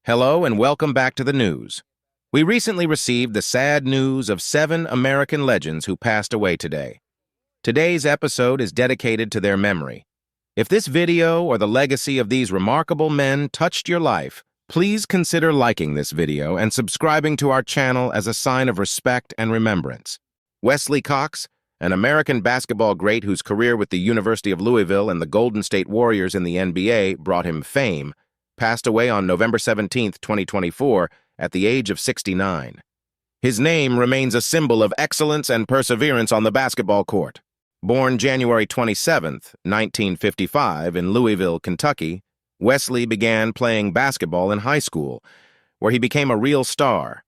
Hello and welcome back to the news. We recently received the sad news of 7 American legends who passed away today. Today's episode is dedicated to their memory. If this video or the legacy of these remarkable men touched your life, please consider liking this video and subscribing to our channel as a sign of respect and remembrance. Wesley Cox, an American basketball great whose career with the University of Louisville and the Golden State Warriors in the NBA brought him fame, passed away on November 17, 2024, at the age of 69. His name remains a symbol of excellence and perseverance on the basketball court. Born January 27, 1955, in Louisville, Kentucky, Wesley began playing basketball in high school, where he became a real star.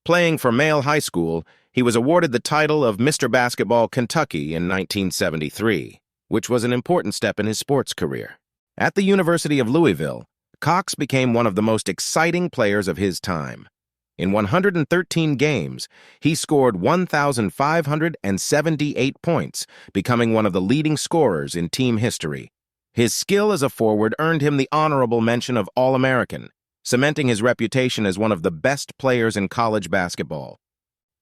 Playing for Male High School, he was awarded the title of Mr. Basketball Kentucky in 1973, which was an important step in his sports career. At the University of Louisville, Cox became one of the most exciting players of his time. In 113 games, he scored 1,578 points, becoming one of the leading scorers in team history. His skill as a forward earned him the honorable mention of All-American, cementing his reputation as one of the best players in college basketball.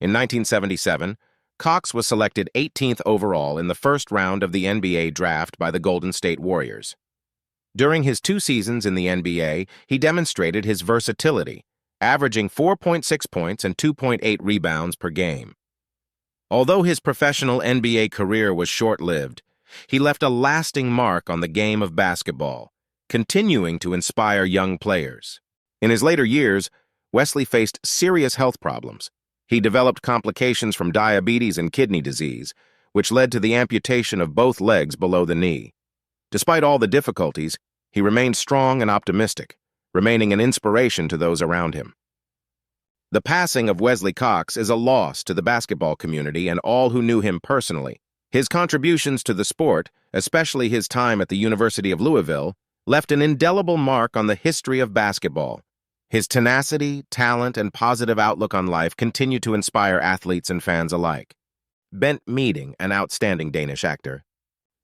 In 1977, Cox was selected 18th overall in the first round of the NBA draft by the Golden State Warriors. During his 2 seasons in the NBA, he demonstrated his versatility, averaging 4.6 points and 2.8 rebounds per game. Although his professional NBA career was short-lived, he left a lasting mark on the game of basketball, continuing to inspire young players. In his later years, Wesley faced serious health problems. He developed complications from diabetes and kidney disease, which led to the amputation of both legs below the knee. Despite all the difficulties, he remained strong and optimistic, remaining an inspiration to those around him. The passing of Wesley Cox is a loss to the basketball community and all who knew him personally. His contributions to the sport, especially his time at the University of Louisville, left an indelible mark on the history of basketball. His tenacity, talent, and positive outlook on life continue to inspire athletes and fans alike. Meiding, an outstanding Danish actor,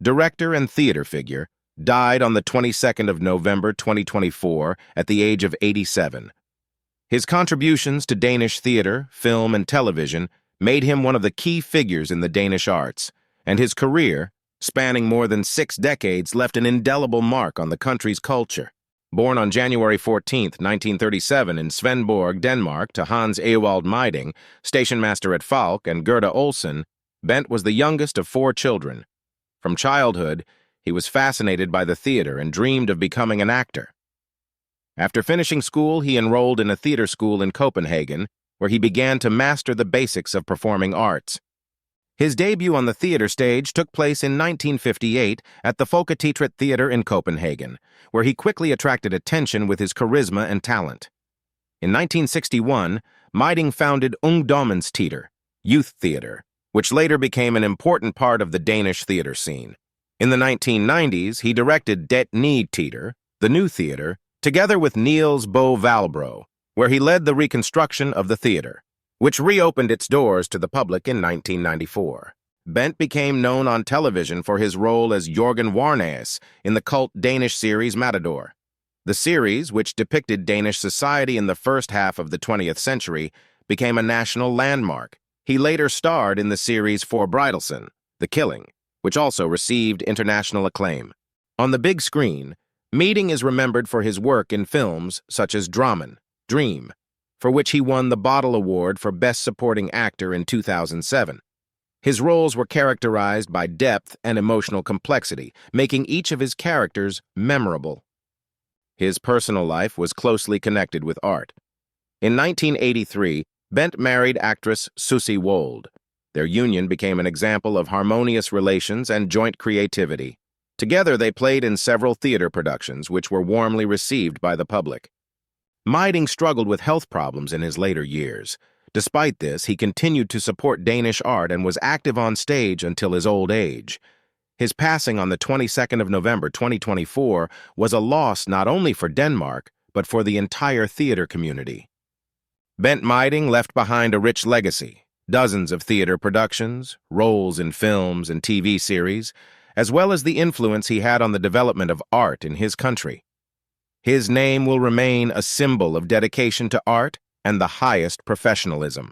director and theater figure, died on the 22nd of November 2024 at the age of 87. His contributions to Danish theater, film, and television made him one of the key figures in the Danish arts, and his career, spanning more than 6 decades, left an indelible mark on the country's culture. Born on January 14, 1937 in Svendborg, Denmark, to Hans Ewald Meiding, stationmaster at Falck, and Gerda Olsen, Bent was the youngest of 4 children. From childhood, he was fascinated by the theater and dreamed of becoming an actor. After finishing school, he enrolled in a theater school in Copenhagen, where he began to master the basics of performing arts. His debut on the theater stage took place in 1958 at the Folketeatret Theater in Copenhagen, where he quickly attracted attention with his charisma and talent. In 1961, Meiding founded Ungdommens Teater, youth theater, which later became an important part of the Danish theater scene. In the 1990s, he directed Det Nye Teater, the new theater, together with Niels Bo Valbro, where he led the reconstruction of the theater, which reopened its doors to the public in 1994. Bent became known on television for his role as Jørgen Warnes in the cult Danish series Matador. The series, which depicted Danish society in the first half of the 20th century, became a national landmark. He later starred in the series Forbrydelsen, The Killing, which also received international acclaim. On the big screen, Meiding is remembered for his work in films such as Drammen, Dream, for which he won the Bottle Award for Best Supporting Actor in 2007. His roles were characterized by depth and emotional complexity, making each of his characters memorable. His personal life was closely connected with art. In 1983, Bent married actress Susie Wold. Their union became an example of harmonious relations and joint creativity. Together, they played in several theater productions, which were warmly received by the public. Meiding struggled with health problems in his later years. Despite this, he continued to support Danish art and was active on stage until his old age. His passing on the 22nd of November 2024 was a loss not only for Denmark, but for the entire theater community. Bent Meiding left behind a rich legacy. Dozens of theater productions, roles in films and TV series, as well as the influence he had on the development of art in his country. His name will remain a symbol of dedication to art and the highest professionalism.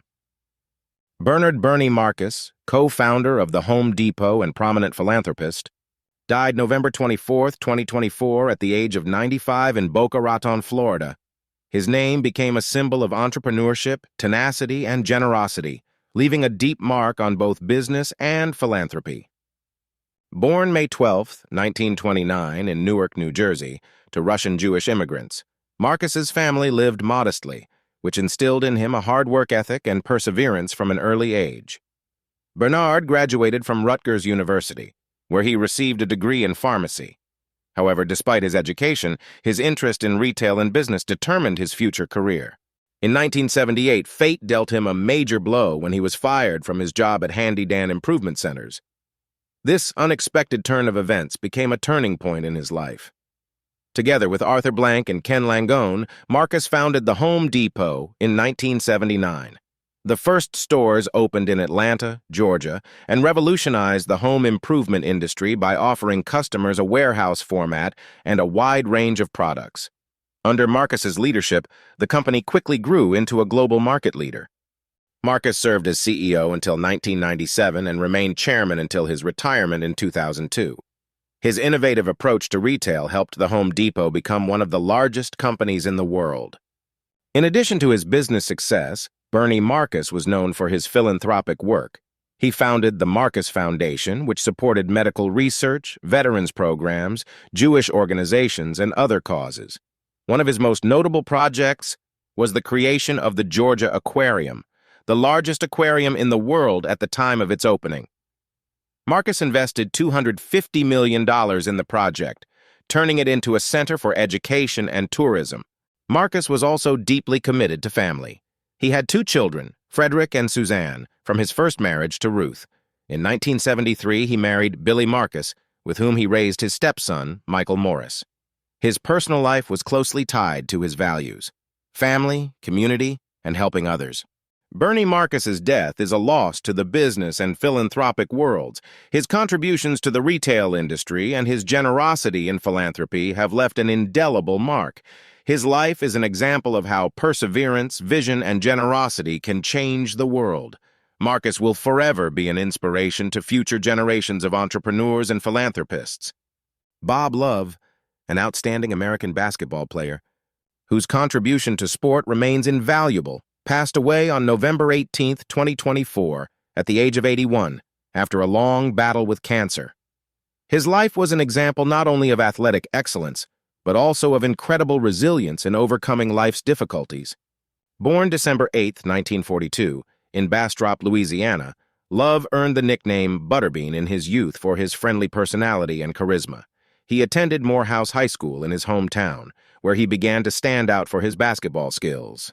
Bernard "Bernie" Marcus, co-founder of the Home Depot and prominent philanthropist, died November 24, 2024, at the age of 95 in Boca Raton, Florida. His name became a symbol of entrepreneurship, tenacity, and generosity, leaving a deep mark on both business and philanthropy. Born May 12, 1929, in Newark, New Jersey, to Russian Jewish immigrants, Marcus's family lived modestly, which instilled in him a hard work ethic and perseverance from an early age. Bernard graduated from Rutgers University, where he received a degree in pharmacy. However, despite his education, his interest in retail and business determined his future career. In 1978, fate dealt him a major blow when he was fired from his job at Handy Dan Improvement Centers. This unexpected turn of events became a turning point in his life. Together with Arthur Blank and Ken Langone, Marcus founded the Home Depot in 1979. The first stores opened in Atlanta, Georgia, and revolutionized the home improvement industry by offering customers a warehouse format and a wide range of products. Under Marcus's leadership, the company quickly grew into a global market leader. Marcus served as CEO until 1997 and remained chairman until his retirement in 2002. His innovative approach to retail helped the Home Depot become one of the largest companies in the world. In addition to his business success, Bernie Marcus was known for his philanthropic work. He founded the Marcus Foundation, which supported medical research, veterans programs, Jewish organizations, and other causes. One of his most notable projects was the creation of the Georgia Aquarium, the largest aquarium in the world at the time of its opening. Marcus invested $250 million in the project, turning it into a center for education and tourism. Marcus was also deeply committed to family. He had two children, Frederick and Suzanne, from his first marriage to Ruth. In 1973, he married Billie Marcus, with whom he raised his stepson, Michael Morris. His personal life was closely tied to his values: family, community, and helping others. Bernie Marcus's death is a loss to the business and philanthropic worlds. His contributions to the retail industry and his generosity in philanthropy have left an indelible mark. His life is an example of how perseverance, vision, and generosity can change the world. Marcus will forever be an inspiration to future generations of entrepreneurs and philanthropists. Bob Love, an outstanding American basketball player, whose contribution to sport remains invaluable, passed away on November 18, 2024, at the age of 81, after a long battle with cancer. His life was an example not only of athletic excellence, but also of incredible resilience in overcoming life's difficulties. Born December 8, 1942, in Bastrop, Louisiana, Love earned the nickname Butterbean in his youth for his friendly personality and charisma. He attended Morehouse High School in his hometown, where he began to stand out for his basketball skills.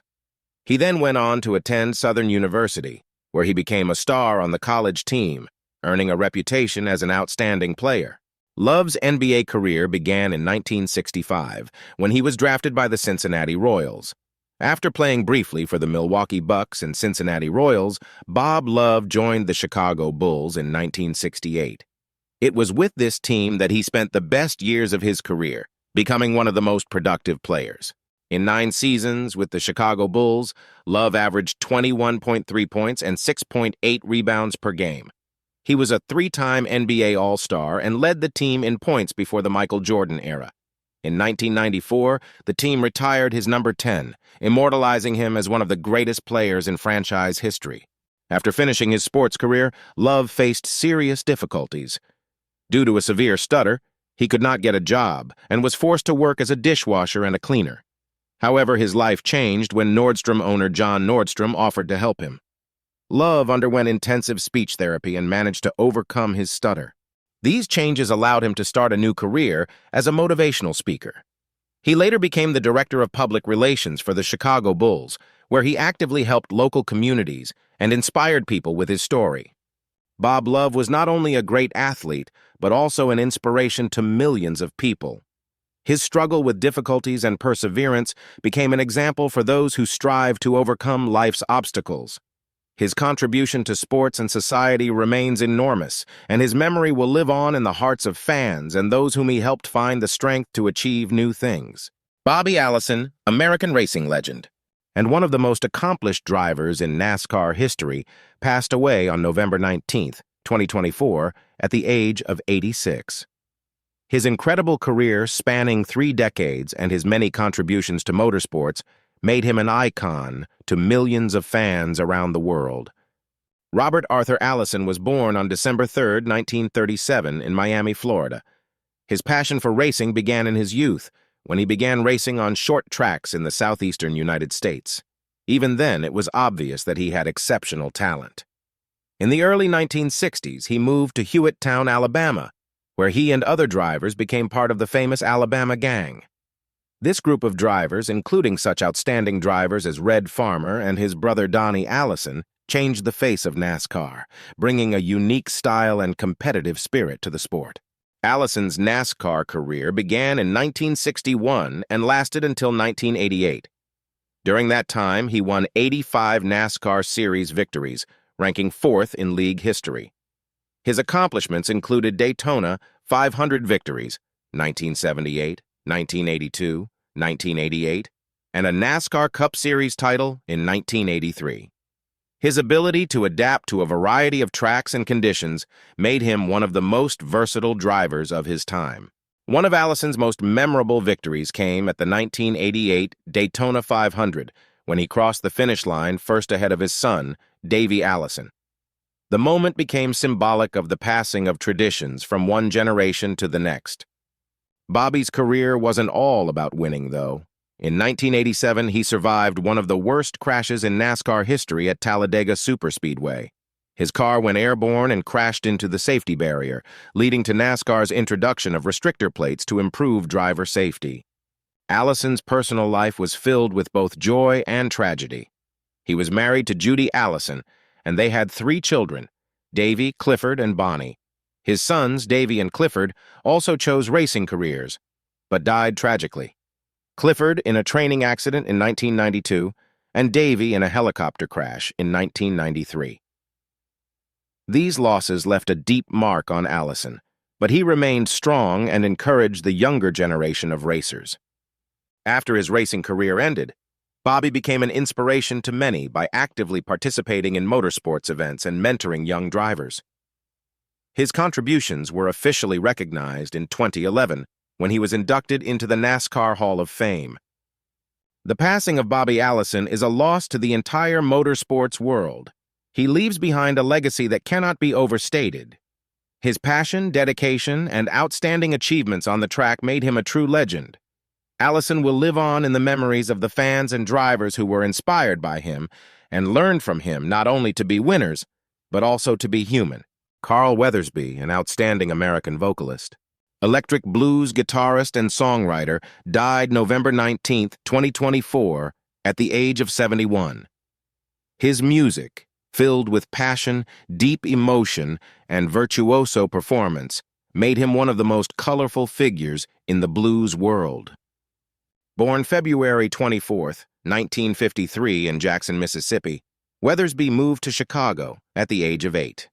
He then went on to attend Southern University, where he became a star on the college team, earning a reputation as an outstanding player. Love's NBA career began in 1965, when he was drafted by the Cincinnati Royals. After playing briefly for the Milwaukee Bucks and Cincinnati Royals, Bob Love joined the Chicago Bulls in 1968. It was with this team that he spent the best years of his career, becoming one of the most productive players. In 9 seasons with the Chicago Bulls, Love averaged 21.3 points and 6.8 rebounds per game. He was a 3-time NBA All-Star and led the team in points before the Michael Jordan era. In 1994, the team retired his number 10, immortalizing him as one of the greatest players in franchise history. After finishing his sports career, Love faced serious difficulties. Due to a severe stutter, he could not get a job and was forced to work as a dishwasher and a cleaner. However, his life changed when Nordstrom owner John Nordstrom offered to help him. Love underwent intensive speech therapy and managed to overcome his stutter. These changes allowed him to start a new career as a motivational speaker. He later became the director of public relations for the Chicago Bulls, where he actively helped local communities and inspired people with his story. Bob Love was not only a great athlete, but also an inspiration to millions of people. His struggle with difficulties and perseverance became an example for those who strive to overcome life's obstacles. His contribution to sports and society remains enormous, and his memory will live on in the hearts of fans and those whom he helped find the strength to achieve new things. Bobby Allison, American racing legend, and one of the most accomplished drivers in NASCAR history, passed away on November 19, 2024, at the age of 86. His incredible career spanning 3 decades and his many contributions to motorsports made him an icon to millions of fans around the world. Robert Arthur Allison was born on December 3, 1937, in Miami, Florida. His passion for racing began in his youth, when he began racing on short tracks in the southeastern United States. Even then, it was obvious that he had exceptional talent. In the early 1960s, he moved to Hewitttown, Alabama, where he and other drivers became part of the famous Alabama Gang. This group of drivers, including such outstanding drivers as Red Farmer and his brother Donnie Allison, changed the face of NASCAR, bringing a unique style and competitive spirit to the sport. Allison's NASCAR career began in 1961 and lasted until 1988. During that time, he won 85 NASCAR Series victories, ranking 4th in league history. His accomplishments included Daytona 500 victories, 1978, 1982, 1988, and a NASCAR Cup Series title in 1983. His ability to adapt to a variety of tracks and conditions made him one of the most versatile drivers of his time. One of Allison's most memorable victories came at the 1988 Daytona 500, when he crossed the finish line first ahead of his son, Davey Allison. The moment became symbolic of the passing of traditions from one generation to the next. Bobby's career wasn't all about winning, though. In 1987, he survived one of the worst crashes in NASCAR history at Talladega Superspeedway. His car went airborne and crashed into the safety barrier, leading to NASCAR's introduction of restrictor plates to improve driver safety. Allison's personal life was filled with both joy and tragedy. He was married to Judy Allison, and they had 3 children, Davey, Clifford, and Bonnie. His sons, Davey and Clifford, also chose racing careers, but died tragically. Clifford in a training accident in 1992, and Davey in a helicopter crash in 1993. These losses left a deep mark on Allison, but he remained strong and encouraged the younger generation of racers. After his racing career ended, Bobby became an inspiration to many by actively participating in motorsports events and mentoring young drivers. His contributions were officially recognized in 2011 when he was inducted into the NASCAR Hall of Fame. The passing of Bobby Allison is a loss to the entire motorsports world. He leaves behind a legacy that cannot be overstated. His passion, dedication, and outstanding achievements on the track made him a true legend. Allison will live on in the memories of the fans and drivers who were inspired by him and learned from him not only to be winners, but also to be human. Carl Weathersby, an outstanding American vocalist, electric blues guitarist and songwriter, died November 19, 2024, at the age of 71. His music, filled with passion, deep emotion, and virtuoso performance, made him one of the most colorful figures in the blues world. Born February 24, 1953, in Jackson, Mississippi, Weathersby moved to Chicago at the age of 8.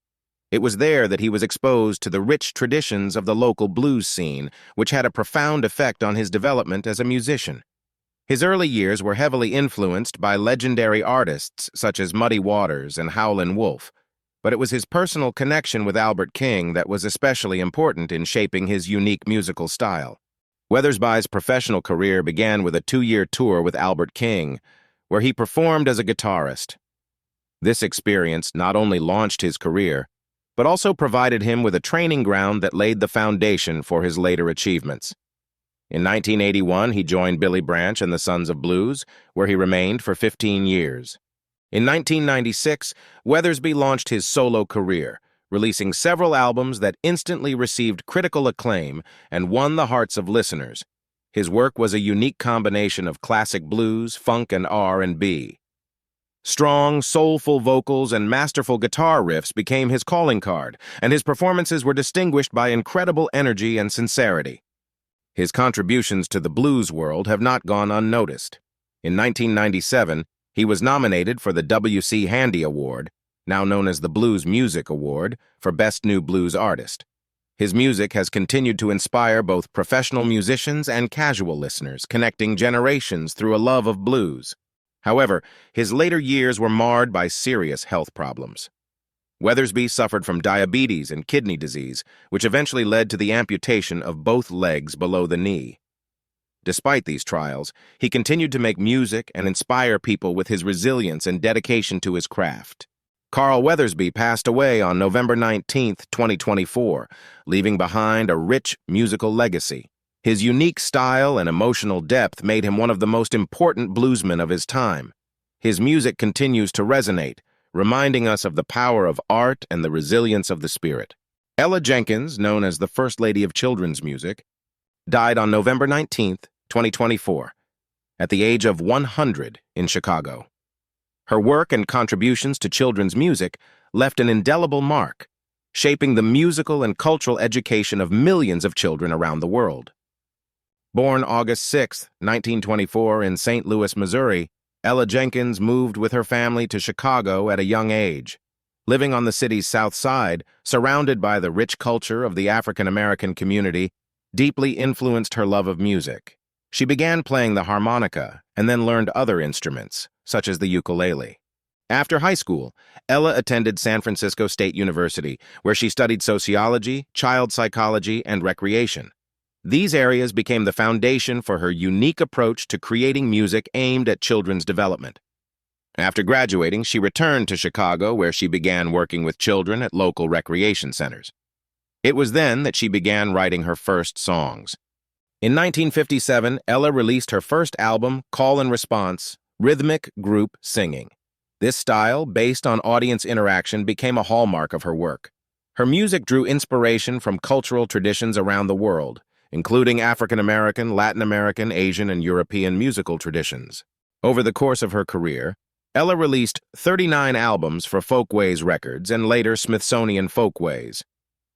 It was there that he was exposed to the rich traditions of the local blues scene, which had a profound effect on his development as a musician. His early years were heavily influenced by legendary artists such as Muddy Waters and Howlin' Wolf, but it was his personal connection with Albert King that was especially important in shaping his unique musical style. Weathersby's professional career began with a 2-year tour with Albert King, where he performed as a guitarist. This experience not only launched his career, but also provided him with a training ground that laid the foundation for his later achievements. In 1981, he joined Billy Branch and the Sons of Blues, where he remained for 15 years. In 1996, Weathersby launched his solo career, releasing several albums that instantly received critical acclaim and won the hearts of listeners. His work was a unique combination of classic blues, funk, and R&B. Strong, soulful vocals and masterful guitar riffs became his calling card, and his performances were distinguished by incredible energy and sincerity. His contributions to the blues world have not gone unnoticed. In 1997, he was nominated for the W.C. Handy Award, now known as the Blues Music Award, for Best New Blues Artist. His music has continued to inspire both professional musicians and casual listeners, connecting generations through a love of blues. However, his later years were marred by serious health problems. Weathersby suffered from diabetes and kidney disease, which eventually led to the amputation of both legs below the knee. Despite these trials, he continued to make music and inspire people with his resilience and dedication to his craft. Carl Weathersby passed away on November 19, 2024, leaving behind a rich musical legacy. His unique style and emotional depth made him one of the most important bluesmen of his time. His music continues to resonate, reminding us of the power of art and the resilience of the spirit. Ella Jenkins, known as the First Lady of Children's Music, died on November 19, 2024, at the age of 100 in Chicago. Her work and contributions to children's music left an indelible mark, shaping the musical and cultural education of millions of children around the world. Born August 6, 1924, in St. Louis, Missouri, Ella Jenkins moved with her family to Chicago at a young age. Living on the city's South Side, surrounded by the rich culture of the African-American community, deeply influenced her love of music. She began playing the harmonica and then learned other instruments, such as the ukulele. After high school, Ella attended San Francisco State University, where she studied sociology, child psychology, and recreation. These areas became the foundation for her unique approach to creating music aimed at children's development. After graduating, she returned to Chicago, where she began working with children at local recreation centers. It was then that she began writing her first songs. In 1957, Ella released her first album, Call and Response, rhythmic group singing. This style, based on audience interaction, became a hallmark of her work. Her music drew inspiration from cultural traditions around the world, including African American, Latin American, Asian, and European musical traditions. Over the course of her career, Ella released 39 albums for Folkways Records and later Smithsonian Folkways.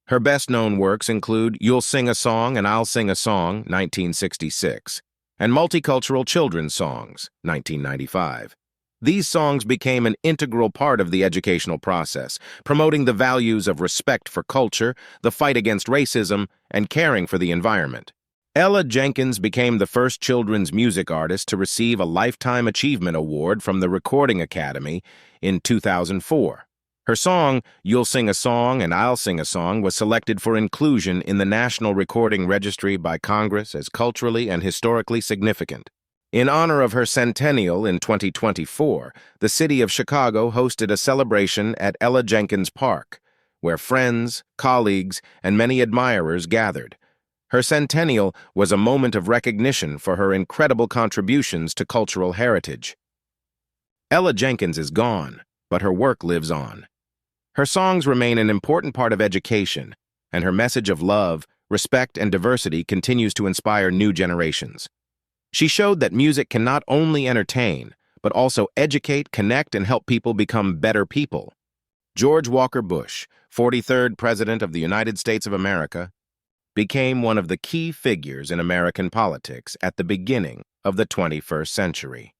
Her best-known works include You'll Sing a Song and I'll Sing a Song, 1966, and Multicultural Children's Songs, 1995. These songs became an integral part of the educational process, promoting the values of respect for culture, the fight against racism, and caring for the environment. Ella Jenkins became the first children's music artist to receive a Lifetime Achievement Award from the Recording Academy in 2004. Her song, You'll Sing a Song and I'll Sing a Song, was selected for inclusion in the National Recording Registry by Congress as culturally and historically significant. In honor of her centennial in 2024, the city of Chicago hosted a celebration at Ella Jenkins Park, where friends, colleagues, and many admirers gathered. Her centennial was a moment of recognition for her incredible contributions to cultural heritage. Ella Jenkins is gone, but her work lives on. Her songs remain an important part of education, and her message of love, respect, and diversity continues to inspire new generations. She showed that music can not only entertain, but also educate, connect, and help people become better people. George Walker Bush, 43rd President of the United States of America, became one of the key figures in American politics at the beginning of the 21st century.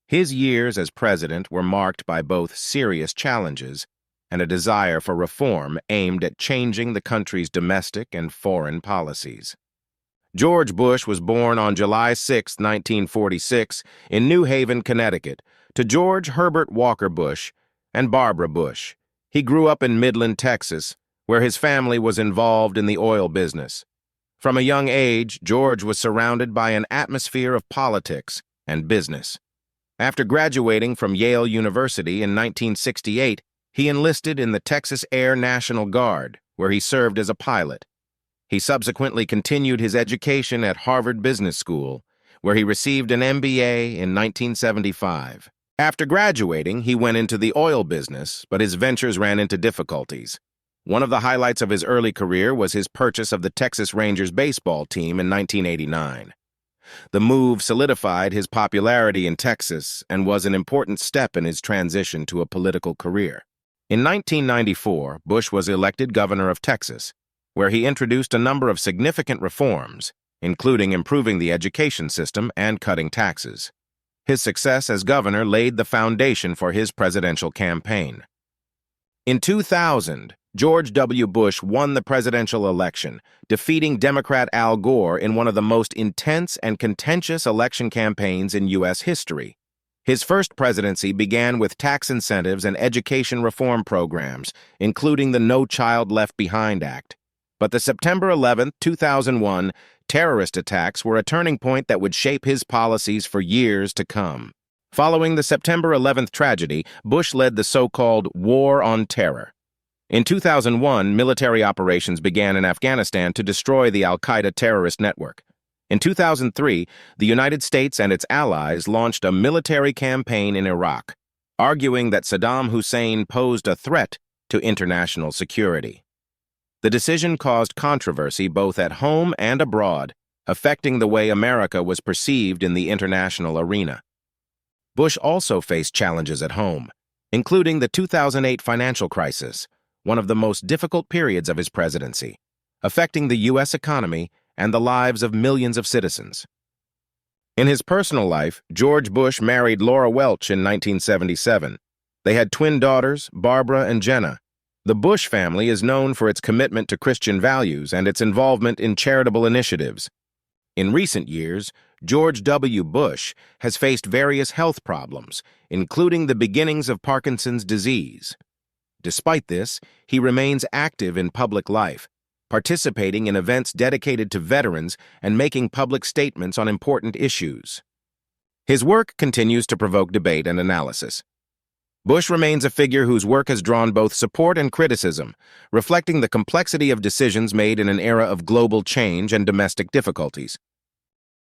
His years as president were marked by both serious challenges and a desire for reform aimed at changing the country's domestic and foreign policies. George Bush was born on July 6, 1946, in New Haven, Connecticut, to George Herbert Walker Bush and Barbara Bush. He grew up in Midland, Texas, where his family was involved in the oil business. From a young age, George was surrounded by an atmosphere of politics and business. After graduating from Yale University in 1968, he enlisted in the Texas Air National Guard, where he served as a pilot. He subsequently continued his education at Harvard Business School, where he received an MBA in 1975. After graduating, he went into the oil business, but his ventures ran into difficulties. One of the highlights of his early career was his purchase of the Texas Rangers baseball team in 1989. The move solidified his popularity in Texas and was an important step in his transition to a political career. In 1994, Bush was elected governor of Texas, where he introduced a number of significant reforms, including improving the education system and cutting taxes. His success as governor laid the foundation for his presidential campaign. In 2000, George W. Bush won the presidential election, defeating Democrat Al Gore in one of the most intense and contentious election campaigns in U.S. history. His first presidency began with tax incentives and education reform programs, including the No Child Left Behind Act. But the September 11, 2001, terrorist attacks were a turning point that would shape his policies for years to come. Following the September 11th tragedy, Bush led the so-called War on Terror. In 2001, military operations began in Afghanistan to destroy the al-Qaeda terrorist network. In 2003, the United States and its allies launched a military campaign in Iraq, arguing that Saddam Hussein posed a threat to international security. The decision caused controversy both at home and abroad, affecting the way America was perceived in the international arena. Bush also faced challenges at home, including the 2008 financial crisis, one of the most difficult periods of his presidency, affecting the U.S. economy and the lives of millions of citizens. In his personal life, George Bush married Laura Welch in 1977. They had twin daughters, Barbara and Jenna. The Bush family is known for its commitment to Christian values and its involvement in charitable initiatives. In recent years, George W. Bush has faced various health problems, including the beginnings of Parkinson's disease. Despite this, he remains active in public life, participating in events dedicated to veterans and making public statements on important issues. His work continues to provoke debate and analysis. Bush remains a figure whose work has drawn both support and criticism, reflecting the complexity of decisions made in an era of global change and domestic difficulties.